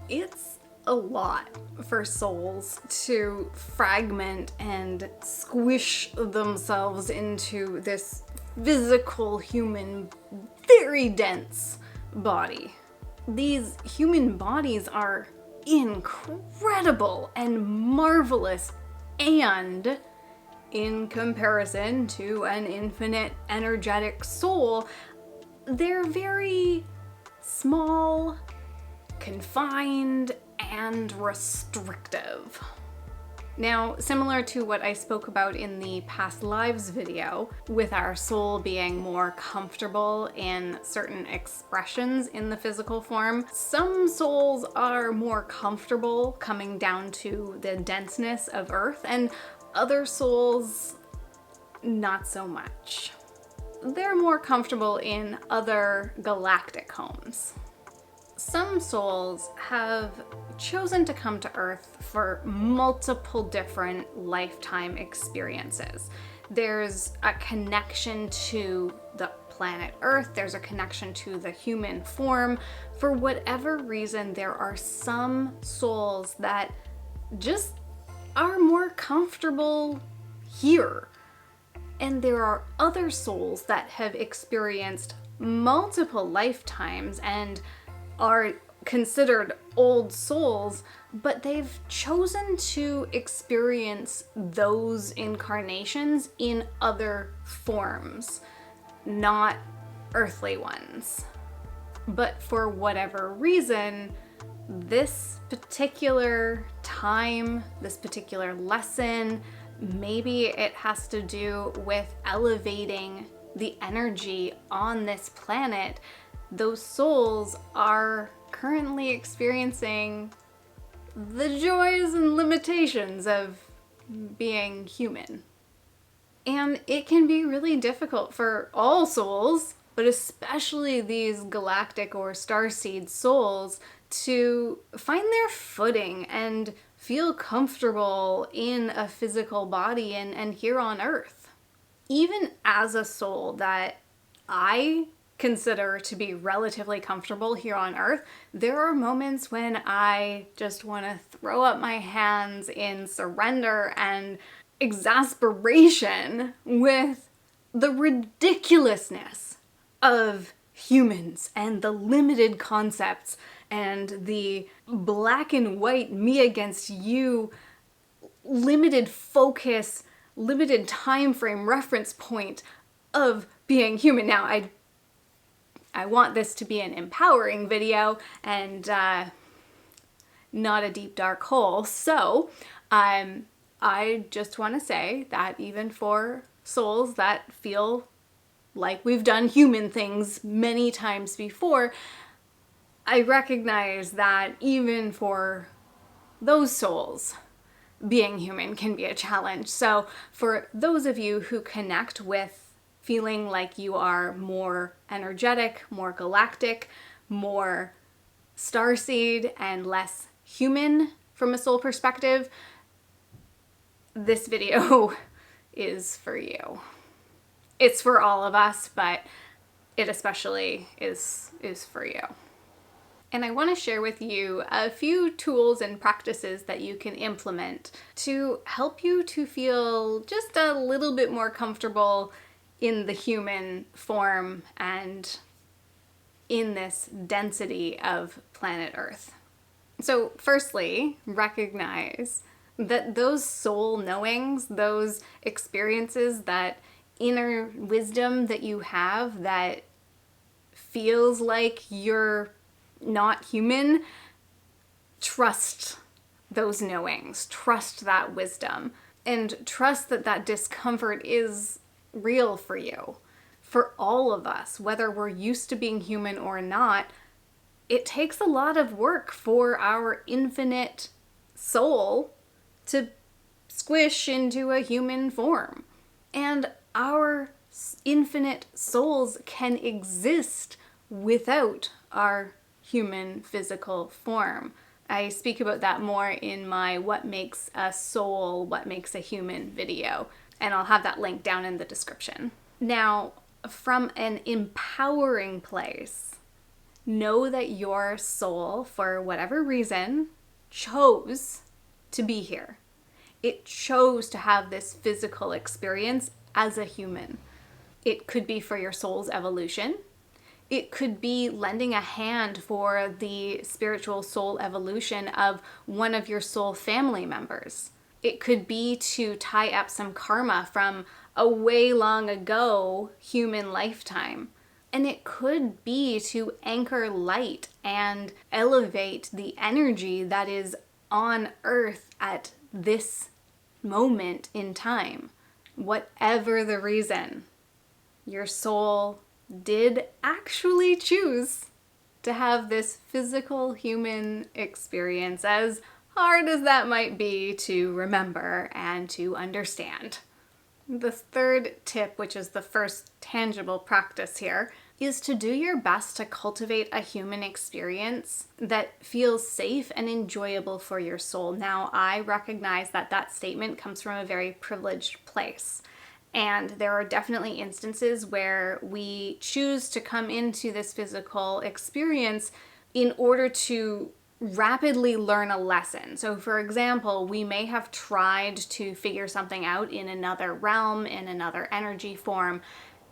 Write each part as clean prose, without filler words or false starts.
It's a lot for souls to fragment and squish themselves into this physical human, very dense body. These human bodies are incredible and marvelous, and in comparison to an infinite energetic soul, they're very small, confined, and restrictive. Now, similar to what I spoke about in the past lives video, with our soul being more comfortable in certain expressions in the physical form, some souls are more comfortable coming down to the denseness of Earth, and other souls, not so much. They're more comfortable in other galactic homes. Some souls have chosen to come to Earth for multiple different lifetime experiences. There's a connection to the planet Earth, there's a connection to the human form. For whatever reason, there are some souls that just are more comfortable here. And there are other souls that have experienced multiple lifetimes and are considered old souls, but they've chosen to experience those incarnations in other forms, not earthly ones. But for whatever reason, this particular time, this particular lesson, maybe it has to do with elevating the energy on this planet. Those souls are currently experiencing the joys and limitations of being human. And it can be really difficult for all souls, but especially these galactic or starseed souls, to find their footing and feel comfortable in a physical body and here on Earth. Even as a soul that I consider to be relatively comfortable here on Earth, there are moments when I just want to throw up my hands in surrender and exasperation with the ridiculousness of humans and the limited concepts and the black and white, me against you, limited focus, limited time frame, reference point of being human. Now, I want this to be an empowering video and not a deep dark hole. So I just want to say that even for souls that feel like we've done human things many times before, I recognize that even for those souls, being human can be a challenge. So for those of you who connect with feeling like you are more energetic, more galactic, more starseed, and less human from a soul perspective, this video is for you. It's for all of us, but it especially is for you. And I want to share with you a few tools and practices that you can implement to help you to feel just a little bit more comfortable in the human form and in this density of planet Earth. So firstly, recognize that those soul knowings, those experiences, that inner wisdom that you have that feels like you're not human, trust those knowings, trust that wisdom, and trust that that discomfort is real for you. For all of us, whether we're used to being human or not, it takes a lot of work for our infinite soul to squish into a human form. And our infinite souls can exist without our human physical form. I speak about that more in my What Makes a Soul, What Makes a Human video, and I'll have that link down in the description. Now, from an empowering place, Know that your soul, for whatever reason, chose to be here. It chose to have this physical experience as a human. It could be for your soul's evolution. It could be lending a hand for the spiritual soul evolution of one of your soul family members. It could be to tie up some karma from a way long ago human lifetime. And it could be to anchor light and elevate the energy that is on Earth at this moment in time. Whatever the reason, your soul did actually choose to have this physical human experience, as hard as that might be to remember and to understand. The third tip, which is the first tangible practice here, is to do your best to cultivate a human experience that feels safe and enjoyable for your soul. Now, I recognize that that statement comes from a very privileged place. And there are definitely instances where we choose to come into this physical experience in order to rapidly learn a lesson. So for example, we may have tried to figure something out in another realm, in another energy form,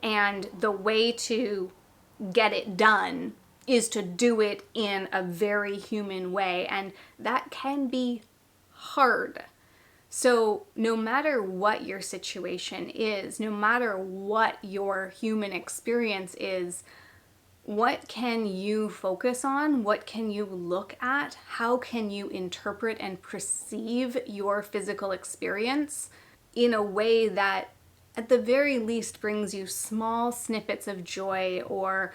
and the way to get it done is to do it in a very human way, and that can be hard. So no matter what your situation is, no matter what your human experience is, what can you focus on? What can you look at? How can you interpret and perceive your physical experience in a way that at the very least brings you small snippets of joy or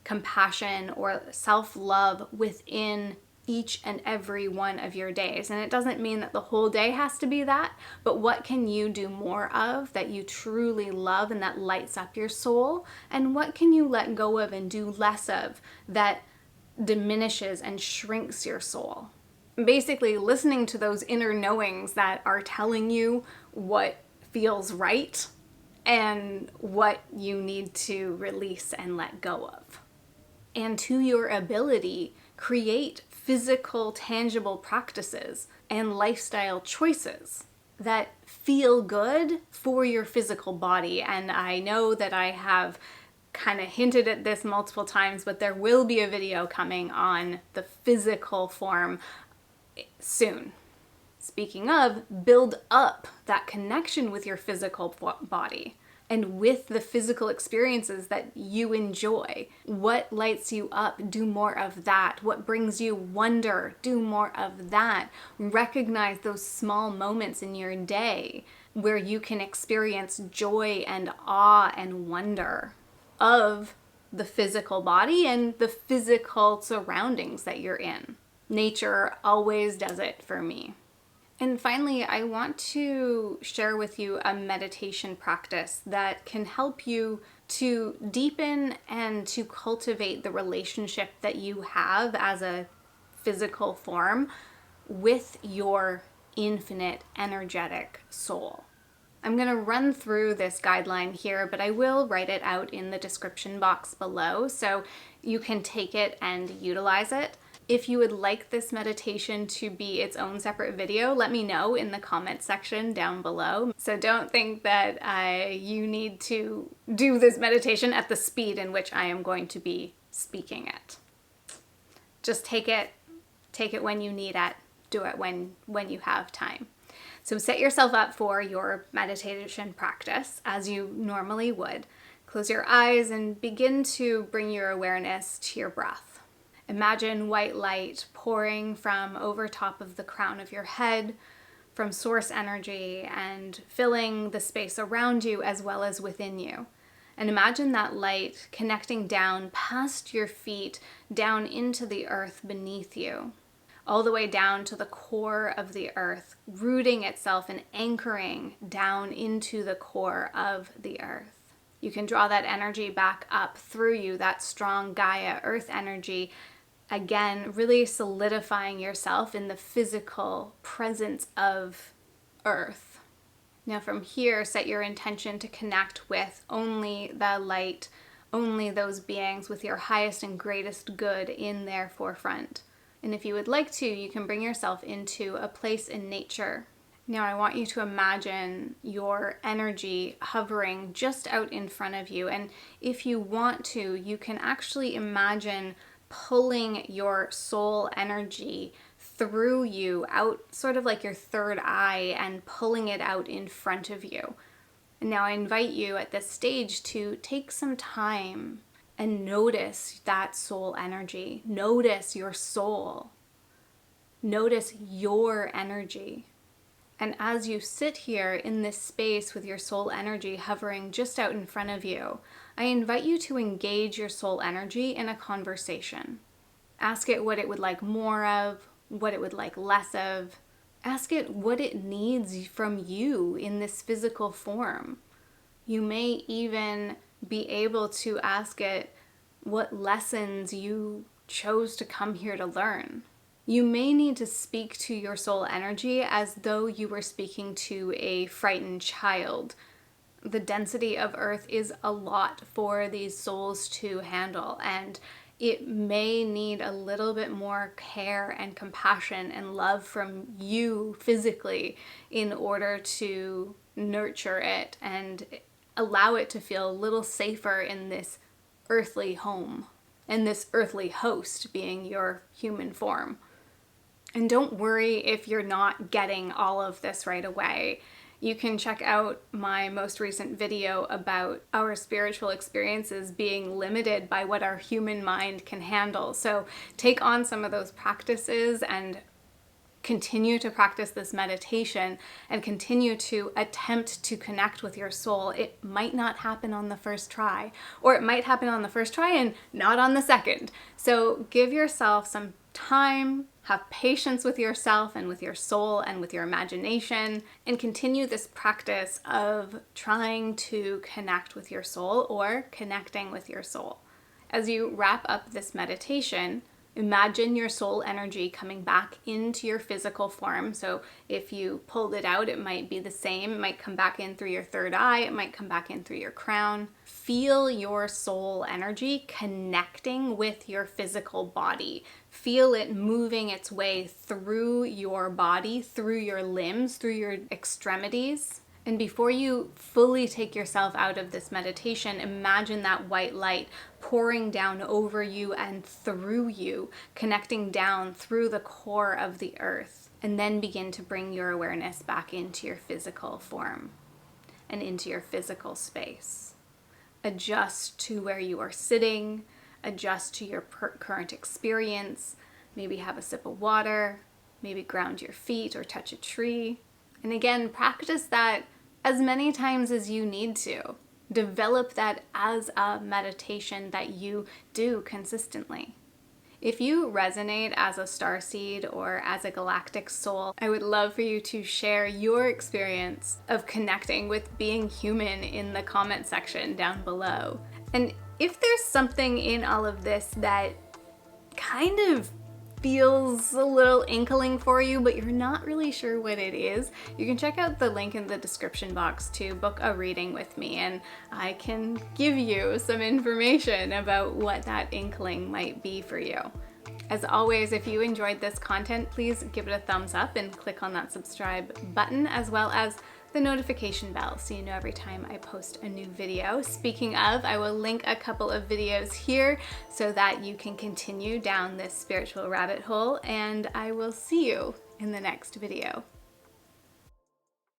compassion or self-love within each and every one of your days? And it doesn't mean that the whole day has to be that, but what can you do more of that you truly love and that lights up your soul? And what can you let go of and do less of that diminishes and shrinks your soul? Basically, listening to those inner knowings that are telling you what feels right and what you need to release and let go of. And to your ability, create physical, tangible practices and lifestyle choices that feel good for your physical body. And I know that I have kind of hinted at this multiple times, but there will be a video coming on the physical form soon. Speaking of, build up that connection with your physical body and with the physical experiences that you enjoy. What lights you up? Do more of that. What brings you wonder? Do more of that. Recognize those small moments in your day where you can experience joy and awe and wonder of the physical body and the physical surroundings that you're in. Nature always does it for me. And finally, I want to share with you a meditation practice that can help you to deepen and to cultivate the relationship that you have as a physical form with your infinite energetic soul. I'm going to run through this guideline here, but I will write it out in the description box below so you can take it and utilize it. If you would like this meditation to be its own separate video, let me know in the comment section down below. So don't think that you need to do this meditation at the speed in which I am going to be speaking it. Just take it when you need it. Do it when you have time. So set yourself up for your meditation practice as you normally would. Close your eyes and begin to bring your awareness to your breath. Imagine white light pouring from over top of the crown of your head, from source energy, and filling the space around you as well as within you. And imagine that light connecting down past your feet, down into the earth beneath you, all the way down to the core of the earth, rooting itself and anchoring down into the core of the earth. You can draw that energy back up through you, that strong Gaia earth energy, again, really solidifying yourself in the physical presence of earth. Now from here, set your intention to connect with only the light only those beings with your highest and greatest good in their forefront. And if you would like to, you can bring yourself into a place in nature. Now I want you to imagine your energy hovering just out in front of you. And if you want to, you can actually imagine pulling your soul energy through you out, sort of like your third eye, and pulling it out in front of you. And now I invite you at this stage to take some time and notice that soul energy. Notice your soul. Notice your energy. And as you sit here in this space with your soul energy hovering just out in front of you, I invite you to engage your soul energy in a conversation. Ask it what it would like more of, what it would like less of. Ask it what it needs from you in this physical form. You may even be able to ask it what lessons you chose to come here to learn. You may need to speak to your soul energy as though you were speaking to a frightened child. The density of Earth is a lot for these souls to handle, and it may need a little bit more care and compassion and love from you physically in order to nurture it and allow it to feel a little safer in this earthly home, and this earthly host being your human form. And don't worry if you're not getting all of this right away. You can check out my most recent video about our spiritual experiences being limited by what our human mind can handle. So take on some of those practices and continue to practice this meditation and continue to attempt to connect with your soul. It might not happen on the first try, or it might happen on the first try and not on the second. So give yourself some time, have patience with yourself and with your soul and with your imagination, and continue this practice of trying to connect with your soul or connecting with your soul. As you wrap up this meditation, imagine your soul energy coming back into your physical form. So if you pulled it out, it might be the same. It might come back in through your third eye. It might come back in through your crown. Feel your soul energy connecting with your physical body. Feel it moving its way through your body, through your limbs, through your extremities. And before you fully take yourself out of this meditation, imagine that white light pouring down over you and through you, connecting down through the core of the earth. And then begin to bring your awareness back into your physical form and into your physical space. Adjust to where you are sitting, adjust to your current experience, maybe have a sip of water, maybe ground your feet or touch a tree. And again, practice that as many times as you need to. Develop that as a meditation that you do consistently. If you resonate as a starseed or as a galactic soul, I would love for you to share your experience of connecting with being human in the comment section down below. And if there's something in all of this that kind of feels a little inkling for you, but you're not really sure what it is, you can check out the link in the description box to book a reading with me, and I can give you some information about what that inkling might be for you. As always, if you enjoyed this content, please give it a thumbs up and click on that subscribe button, as well as the notification bell so you know every time I post a new video. Speaking of, I will link a couple of videos here so that you can continue down this spiritual rabbit hole, and I will see you in the next video.